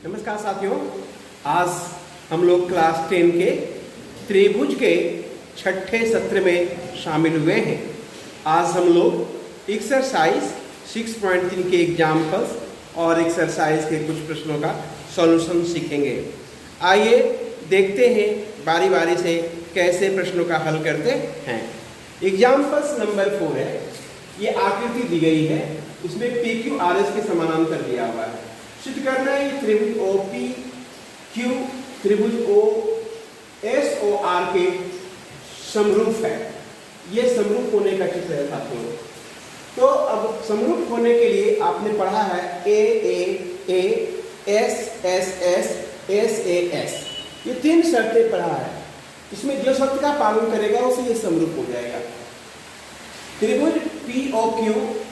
नमस्कार साथियों, आज हम लोग क्लास 10 के त्रिभुज के छठे सत्र में शामिल हुए हैं। आज हम लोग एक्सरसाइज 6.3 के एग्जाम्पल्स और एक्सरसाइज के कुछ प्रश्नों का सॉल्यूशन सीखेंगे। आइए देखते हैं बारी बारी से कैसे प्रश्नों का हल करते हैं। एग्जाम्पल्स नंबर 4 है। ये आकृति दी गई है, उसमें PQRS के समानांतर दिया हुआ है। सिद्ध करना है ये त्रिभुज OPQ त्रिभुज OSOR के समरूप है। ये समरूप होने का चित्र है साथियों। तो अब समरूप होने के लिए आपने पढ़ा है AAA SSS SAS, ये 3 शर्तें पढ़ा है। इसमें जो शर्त का पालन करेगा उसे ये समरूप हो जाएगा। त्रिभुज POQ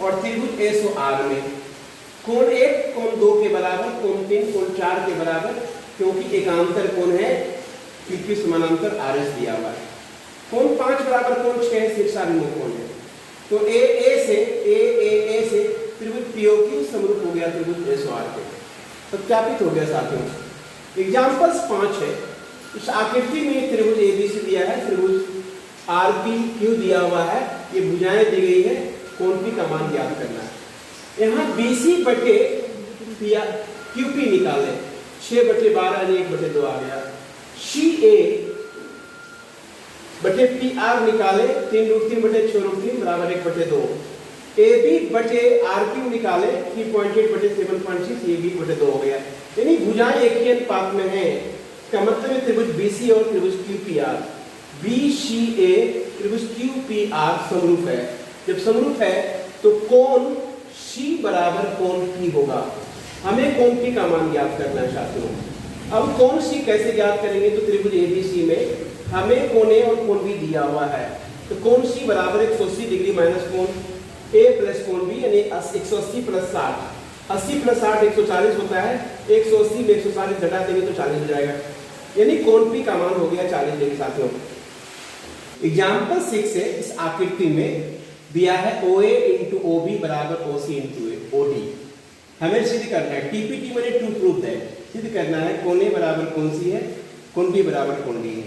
और त्रिभुज SOR में कोण 1 कोण 2 के बराबर, कोण 3 कोण 4 के बराबर, क्योंकि एकांतर कोण है, PQ समानांतर RS दिया हुआ है। कोण 5 बराबर कोण 6 शीर्षाभिमुख कोण है। तो AAA से त्रिभुज POQ समरूप हो गया त्रिभुज SOR के, सत्यापित हो गया साथियों। एग्जाम्पल्स 5 है। इस आकृति में त्रिभुज ABC दिया है, त्रिभुज RPQ दिया हुआ है, ये भुजाएं दी गई है, कोण P का मान ज्ञात करना है। यहाँ BC बटे QP निकाले, 6/12 1/2 आ गया। CA बटे PR निकाले, 3√3/6√3 बराबर 1/2। AB बटे RQ निकाले, 3.8/7.6 ये 1/2 हो गया। यानी भुजाएं एक ही अनुपात में है। इसका मतलब है त्रिभुज BC और त्रिभुज QPR, BCA त्रिभुज QPR समरूप है। जब समरूप है तो कोण C बराबर कोण P होगा। हमें कोण P का मान ज्ञात करना है साथियों। अब कोण C कैसे ज्ञात करेंगे? तो त्रिभुज ABC में हमें कोण A और कोण B दिया हुआ है। तो कोण C बराबर 180 डिग्री माइनस कोण A प्लस कोण B, यानी 180 प्लस 60। 80 प्लस 60 140 होता है। 180 में 140 घटा देंगे तो 40 हो जाएगा, यानी कोण P का मान हो गया 40 डिग्री साथियों। एग्जाम्पल 6 है। इस आकृति में दिया है OA इंटू OB बराबर OC इंटू OD। हमें सिद्ध करना है, TPT मैंने टू प्रूफ है, सिद्ध करना है कोण A बराबर कोण C है, कोण B बराबर कोण D है।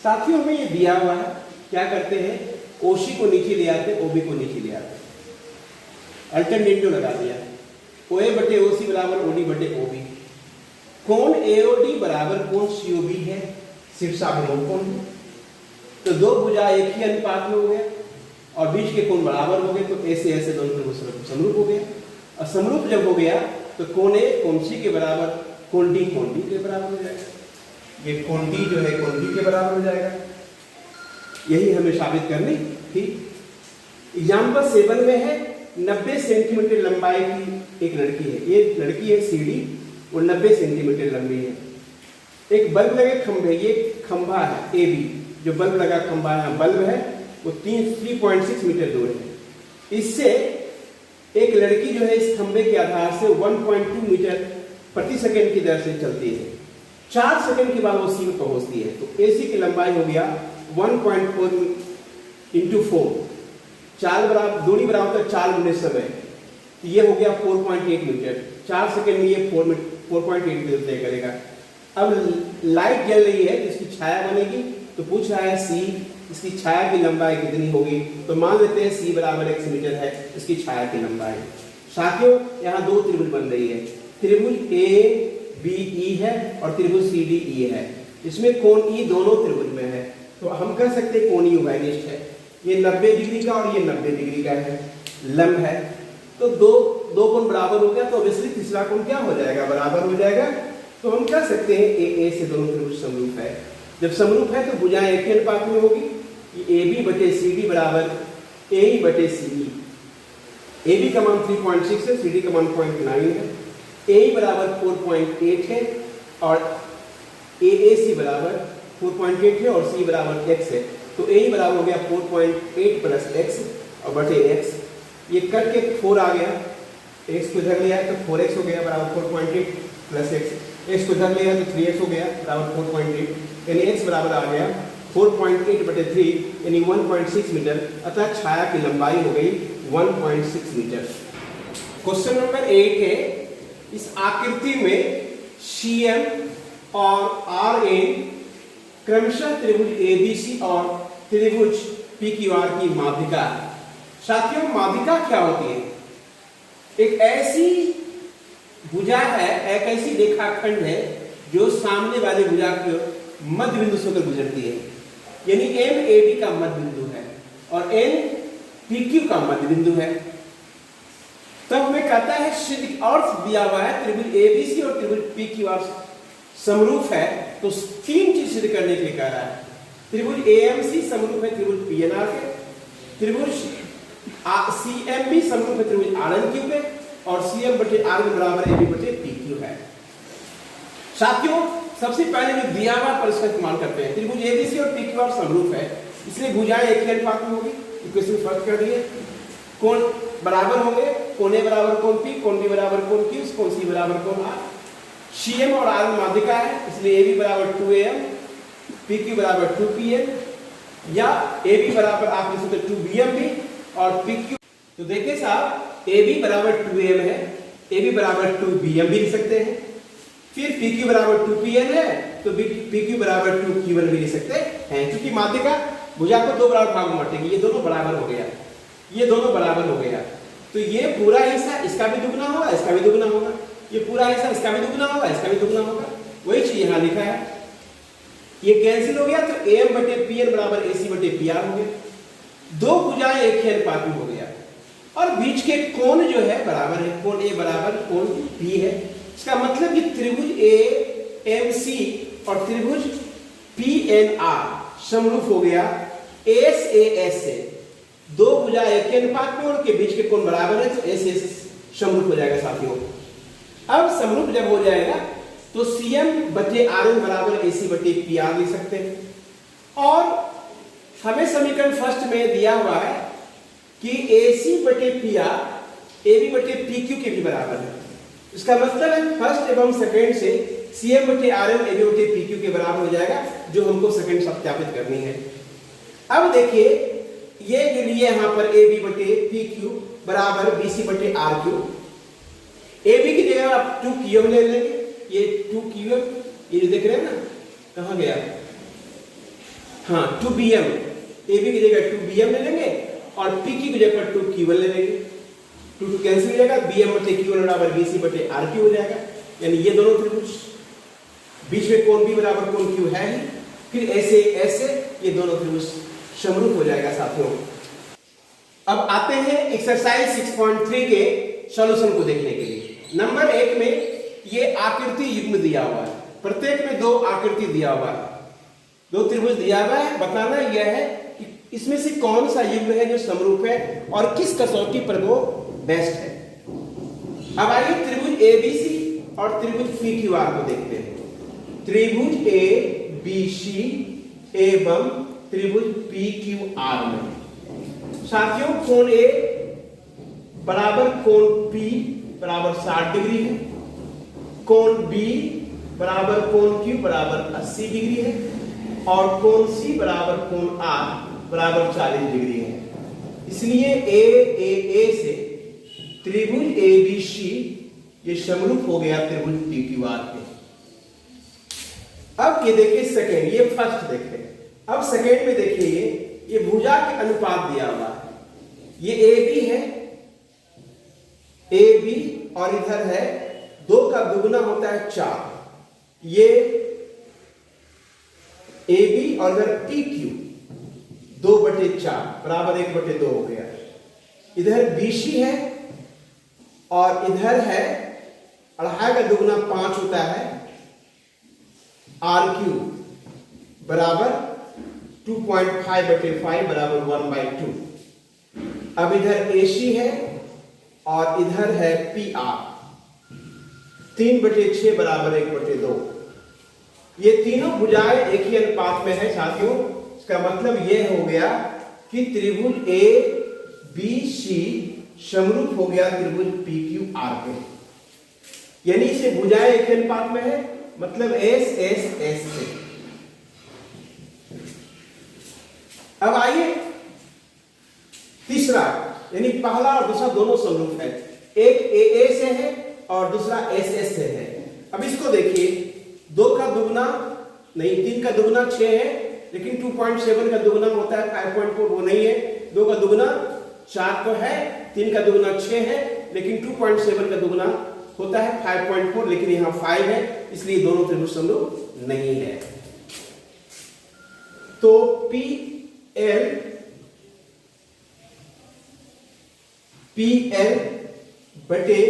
साथियों हमें ये दिया हुआ है, क्या करते हैं, OC को नीचे ले आते, OB को नीचे ले आते, अल्टरनेटिव लगा दिया। OA बटे OC बराबर OD बटे OB। कोण AOD बराबर कोण COB है, शीर्षाभिमुख कोण है। तो दो भुजा एक ही अनुपात में हो गया और बीच के कोण बराबर हो गए, तो ऐसे ऐसे दोनों त्रिभुज समरूप हो गया। और समरूप जब हो गया तो कोण A कोण C के बराबर, कोण D कोण D के बराबर हो जाएगा। ये कोण D जो है कोण D के बराबर हो जाएगा। यही हमें साबित करनी थी। एग्जाम्पल 7 में है, 90 सेंटीमीटर लंबाई की एक लड़की है। ये लड़की है CD और 90 सेंटीमीटर लंबी है। एक बल्ब लगे खंभे, ये खंभा है AB, जो बल्ब लगा खंभा है, बल्ब है वो 3.6 मीटर दूर है। इससे एक लड़की जो है इस खंभे के आधार से 1.2 मीटर प्रति सेकंड की दर से चलती है। 4 सेकंड के बाद वो C में पहुंचती है। तो AC की लंबाई हो गया 1.4 इंटू 4, 4 बराबर, दूरी बराबर 4 मिनट समय, तो ये हो गया 4.8 मीटर। 4 सेकंड में ये 4.8 मीटर तय करेगा। अब लाइट जल रही है, इसकी छाया बनेगी, तो पूछ रहा है C इसकी छाया की लंबाई कितनी होगी। तो मान लेते हैं C बराबर x मीटर है इसकी छाया की लंबाई। साथियों यहाँ दो त्रिभुज बन रही है, त्रिभुज ABE है और त्रिभुज CDE है। इसमें कोण E दोनों त्रिभुज में है, तो हम कह सकते हैं कोण E उभयनिष्ठ है। ये 90 डिग्री का और ये 90 डिग्री का है, लंब है। तो दो कोण बराबर हो गया, तो ऑब्वियसली तीसरा कोण क्या हो जाएगा, बराबर हो जाएगा। तो हम कह सकते हैं AA से दोनों त्रिभुज समरूप है। जब समरूप है तो भुजाएं एक ही अनुपात में होगी। AB बटे CD बराबर AE बटे CE। AB का मान 3.6 है, CD का मान 0.9 है। AE बराबर 4.8 है और AAC बराबर 4.8 है और C बराबर x है। तो AE बराबर हो गया 4.8 प्लस x और बटे x। ये कट के 4 आ गया, x को इधर लिया तो 4x हो गया बराबर 4.8 प्लस x। x को इधर लिया तो 3x हो गया बराबर 4.8, यानी x बराबर आ गया 4.8 बटे 3 यानी 1.6 मीटर। अतः छाया की लंबाई हो गई 1.6 मीटर। क्वेश्चन नंबर 8 है, इस आकृति में CM और RN क्रमशः त्रिभुज ABC और त्रिभुज PQR की माध्यिका है। साथियों, माध्यिका क्या होती है? एक ऐसी भुजा है, एक ऐसी रेखाखंड है जो सामने वाले भुजा के मध्य बिंदु से होकर गुजरती है, यानी MAB का मध्य बिंदु है और NPQ का मध्य बिंदु है। तब हमें कहता है सिद्ध अर्थ दिया हुआ है त्रिभुज ABC और त्रिभुज PQR समरूप है, तो तीन चीज सिद्ध करने के लिए कह रहा है। त्रिभुज AMC समरूप है त्रिभुज PNR के, त्रिभुज CMB समरूप है त्रिभुज RNQ के और CM बटे RN बराबर AB बटे PQ है। साथियों, सबसे पहले जो दिया हुआ पर इसका इस्तेमाल करते हैं। त्रिभुज ABC और PQR समरूप है, इसलिए भुजाएं एक ही अनुपात में होगी। इक्वेशन फर्स्ट कर दिए, कोण बराबर होंगे, कोण A बराबर कोण P, कोण B बराबर कोण Q, कोण C बराबर कोण R। CM और RN माध्यिका है, इसलिए AB बराबर 2AM, PQ बराबर 2PM या AB बराबर आप लिख सकते 2BM भी और PQ। तो देखिए साहब, AB बराबर 2AM है, AB बराबर 2BM भी लिख सकते हैं। फिर PQ बराबर 2PN है तो PQ बराबर 2Q1 भी लिख सकते हैं। क्योंकि माध्यिका भुजा को दो बराबर भागों में बांटेगी, ये दोनों बराबर हो गया, ये दोनों बराबर हो गया, तो ये पूरा हिस्सा इसका भी दुगना होगा, इसका भी दुगना होगा, ये पूरा हिस्सा इसका भी दुगना होगा, इसका भी दुगना होगा। वही चीज यहाँ लिखा है। ये कैंसिल हो गया तो AM बटे PN बराबर AC बटे PR हो गया। दो भुजाएं एक ही अनुपात में हो गया और बीच के कोण जो है बराबर है, कोण A बराबर कोण B है। इसका मतलब कि त्रिभुज AMC और त्रिभुज PNR समरूप हो गया SAS से। दो भुजा एक ही अनुपात में और के बीच के कोण बराबर है तो SAS समरूप हो जाएगा साथियों। अब समरूप जब हो जाएगा तो CM बटे RN बराबर AC बटे PR लिख सकते हैं। और हमें समीकरण फर्स्ट में दिया हुआ है कि AC बटे PR AB बटे PQ के भी बराबर है। इसका मतलब है फर्स्ट एवं सेकंड से CM बटे RN AB बटे PQ के बराबर हो जाएगा, जो हमको सेकंड सत्यापित करनी है। अब देखिए, ये जो लिए यहां पर AB बटे PQ बराबर BC बटे RQ, AB की जगह आप 2QM ले लेंगे, ये 2QM, ये जो देख रहे हैं ना, कहां गया, हाँ 2BM, AB की जगह 2BM ले लेंगे और PQ की जगह 2Q1 ले लेंगे। 2 कैंसिल हो जाएगा, BM बटे Q1 बराबर BC बटे RQ हो जाएगा, यानी ये दोनों त्रिभुज, बीच में कोण B बराबर कोण Q है ही, फिर ऐसे ऐसे ये दोनों त्रिभुज समरूप हो जाएगा साथियों। अब आते हैं एक्सरसाइज 6.3 के सॉल्यूशन को देखने के लिए। नंबर 1 में ये आकृति युग्म दिया हुआ है, प्रत्येक में दो आकृति दिया हुआ है, दो त्रिभुज दिया हुआ है। बताना यह है कि इसमें से कौन सा युग्म है जो समरूप है और किस कसौटी पर वो बेस्ट है। अब आइए त्रिभुज ABC और त्रिभुज PQR को देखते हैं। त्रिभुज ABC एवं त्रिभुज PQR में साथियों कोण A बराबर कोण P बराबर 60 डिग्री है, कोण B बराबर कोण Q बराबर 80 डिग्री है और कोण C बराबर कोण R बराबर 40 डिग्री है। इसलिए AAA से त्रिभुज ABC ये समरूप हो गया त्रिभुज PQR के। अब ये देखिए सेकेंड, ये फर्स्ट देखें। अब सेकेंड में देखिए, ये भुजा के अनुपात दिया हुआ है, ये AB है, AB और इधर है 2 का दुगुना होता है 4, ये AB और इधर PQ 2/4 बराबर 1/2 हो गया। इधर BC है और इधर है 2.5 का दुगुना 5 होता है RQ बराबर 2.5/5 बराबर 1/2। अब इधर AC है और इधर है PR 3/6 बराबर 1/2। ये तीनों भुजाएं एक ही अनुपात में है साथियों। इसका मतलब यह हो गया कि त्रिभुज ABC समरूप हो गया त्रिभुज PQR के, यानी इसे भुजाएं एक ही अनुपात में है, मतलब S से। अब आइए तीसरा, यानी पहला और दूसरा दोनों समरूप है, एक AA से है और दूसरा SS से है। अब इसको देखिए, 2 का दुगना नहीं, 3 का दुगना 6 है, लेकिन 2.7 का दुगना होता है 5.4, वो नहीं है। 2 का दुगना 4 तो है, 3 का दुगना 6 है, लेकिन 2.7 का दुगना होता है 5.4, लेकिन यहाँ 5 है, इसलिए दोनों त्रिभुज समरूप नहीं है। तो PL बटे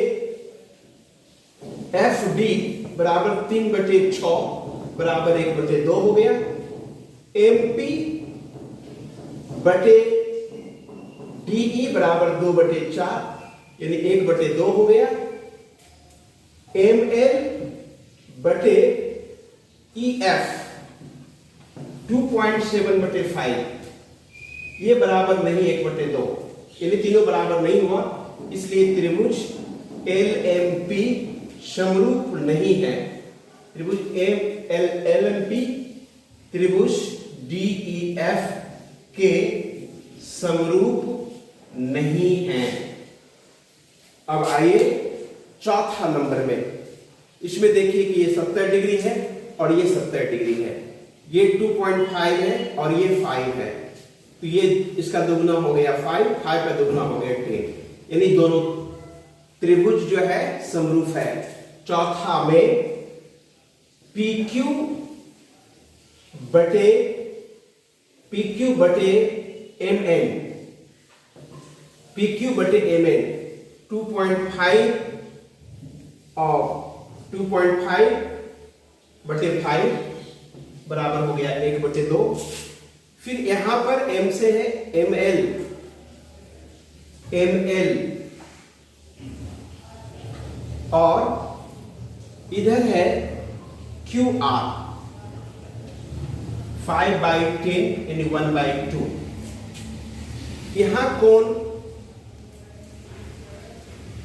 FD बराबर 3/6 बराबर 1/2 हो गया। MP बटे DE बराबर 2/4 यानी 1/2 हो गया। ML बटे EF 2.7/5 ये बराबर नहीं 1/2, यानी तीनों बराबर नहीं हुआ, इसलिए त्रिभुज LMP समरूप नहीं है। त्रिभुज LMP त्रिभुज DEF के समरूप नहीं है। अब आइए चौथा नंबर में, इसमें देखिए कि ये 70 डिग्री है और ये 70 डिग्री है, ये 2.5 है और ये 5 है, तो ये इसका दुगना हो गया 5 का दुगना हो गया 10, यानी दोनों त्रिभुज जो है समरूप है। चौथा में PQ बटे MN 2.5 और 2.5 बटे 5 बराबर हो गया 1/2। फिर यहां पर M से है ML और इधर है QR 5/10 यानी 1/2। यहां कोण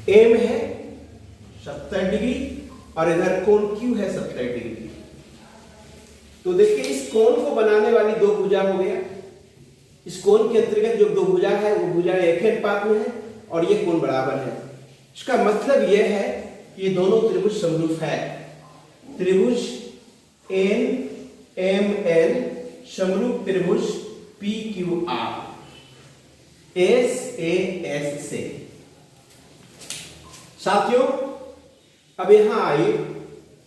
M है 70 डिग्री और इधर कोण Q है 70 डिग्री। तो देखिए इस कोण को बनाने वाली दो भुजा हो गया। इस कोण के अंतर्गत जो दो भुजा है वो भुजा एक ही अनुपात में है और ये कोण बराबर है। इसका मतलब यह है कि ये दोनों त्रिभुज समरूप है। त्रिभुज NML समरूप त्रिभुज PQR SAS से। साथियों अब यहां आइए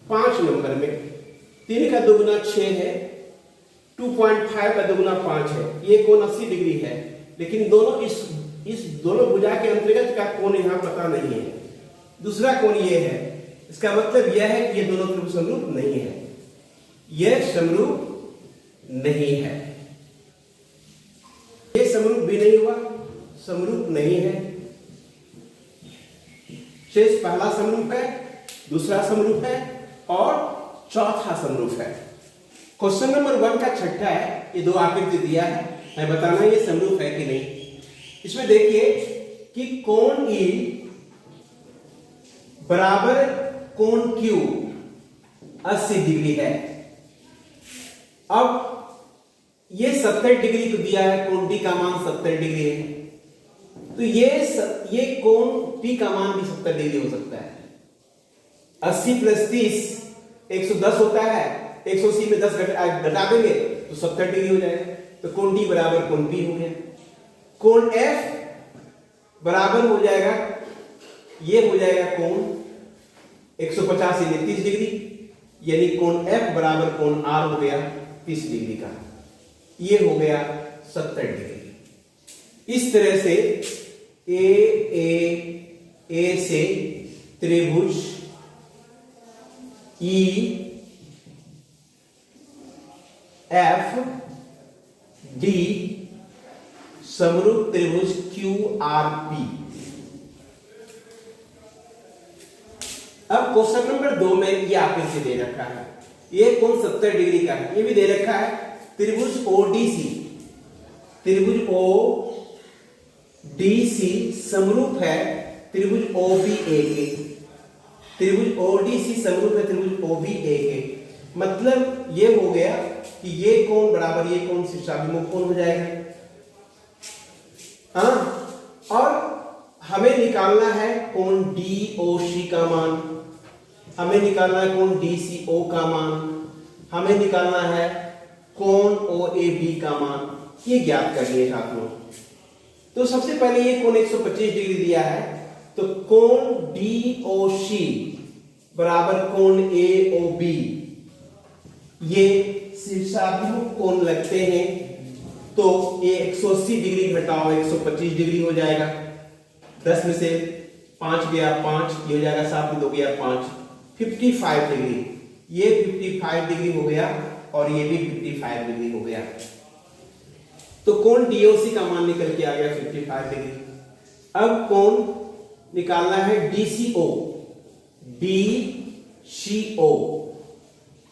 5 नंबर में, 3 का दुगना 6 है, 2.5 का दुगना 5 है, ये कोण 80 डिग्री है, लेकिन दोनों इस दोनों भुजा के अंतर्गत का कोण यहां पता नहीं है। दूसरा कोण ये है, इसका मतलब यह है कि ये दोनों त्रिभुज समरूप नहीं है, यह समरूप नहीं है, ये समरूप भी नहीं हुआ, समरूप नहीं है। शेष पहला समरूप है, दूसरा समरूप है और चौथा समरूप है। क्वेश्चन नंबर 1 का छठा है, ये दो आकृति दिया है, मैं बताना ये समरूप है कि नहीं। इसमें देखिए कि कोण E बराबर कोण Q 80 डिग्री है। अब ये 70 डिग्री को दिया है, कोण D का मान 70 डिग्री है, तो ये कोण P का मान भी 70 डिग्री हो सकता है। 80 + 30 110 होता है, 180 में 10 घटा देंगे तो 70 डिग्री हो जाएगा। तो कोण D बराबर कोण P हो गया। कोण F बराबर हो जाएगा, ये हो जाएगा कोण 150 यानी 30 डिग्री, यानी कोण F बराबर कोण R हो गया 30 डिग्री का, ये हो गया 70 डिग्री। इस तरह से A से त्रिभुज EFD समरूप त्रिभुज QRP। अब क्वेश्चन नंबर 2 में ये आकृति दे रखा है, ये कोण 70 डिग्री का है, ये भी दे रखा है त्रिभुज ODC, त्रिभुज ODC समरूप है त्रिभुज OBA के, त्रिभुज ODC समरूप है त्रिभुज OBA के। मतलब ये हो गया कि ये कोण बराबर ये कोण शीर्षाभिमुख कोण हो जाएगा। हाँ, और हमें निकालना है कोण DOC का मान। हमें निकालना है कोण DCO का मान, हमें निकालना है कोण OAB का मान, ये ज्ञात करनी है छात्रों। तो सबसे पहले ये कोण 125 डिग्री दिया है, तो कोण DOC बराबर कोण AOB, ये शीर्षाभिमुख कोण लगते हैं, तो ये 180 डिग्री घटाओ 125 डिग्री हो जाएगा। 10 में से 5 गया 5, ये हो जाएगा 7 में 2 गया 5, 55 डिग्री। ये 55 डिग्री हो गया और ये भी 55 डिग्री हो गया। तो कोण DOC का मान निकल के आ गया 55 डिग्री। अब कोण निकालना है DCO,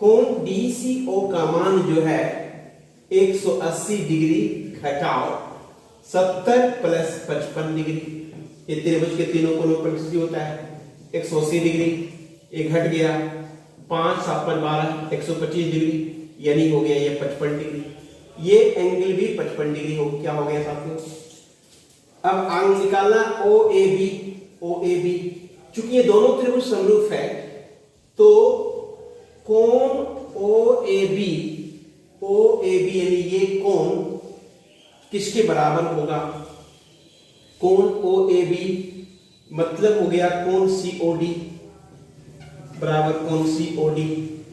कोण DCO का मान जो है 180 डिग्री घटाओ 70 प्लस 55 डिग्री, ये त्रिभुज के तीनों कोणों पर होता है। 180 डिग्री, ये घट गया 5 7 5 12, 125 डिग्री, यानी हो गया ये 55 डिग्री। ये एंगल भी 55 डिग्री हो क्या हो गया साथियों। अब आंग निकालना OAB, चूंकि ये दोनों त्रिभुज समरूप है, तो कोण OAB यानी ये कोण किसके बराबर होगा, कोण OAB मतलब हो गया कोण COD बराबर कोण COD।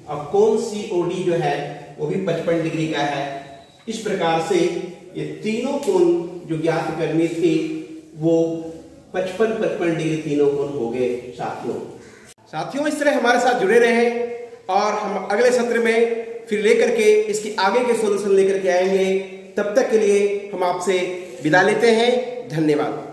अब कोण COD जो है वो भी 55 डिग्री का है। इस प्रकार से ये तीनों कोण जो ज्ञात करने थे वो 55 डिग्री तीनों कोण हो गए साथियों। इस तरह हमारे साथ जुड़े रहे और हम अगले सत्र में फिर लेकर के इसकी आगे के सॉल्यूशन लेकर के आएंगे। तब तक के लिए हम आपसे विदा लेते हैं। धन्यवाद।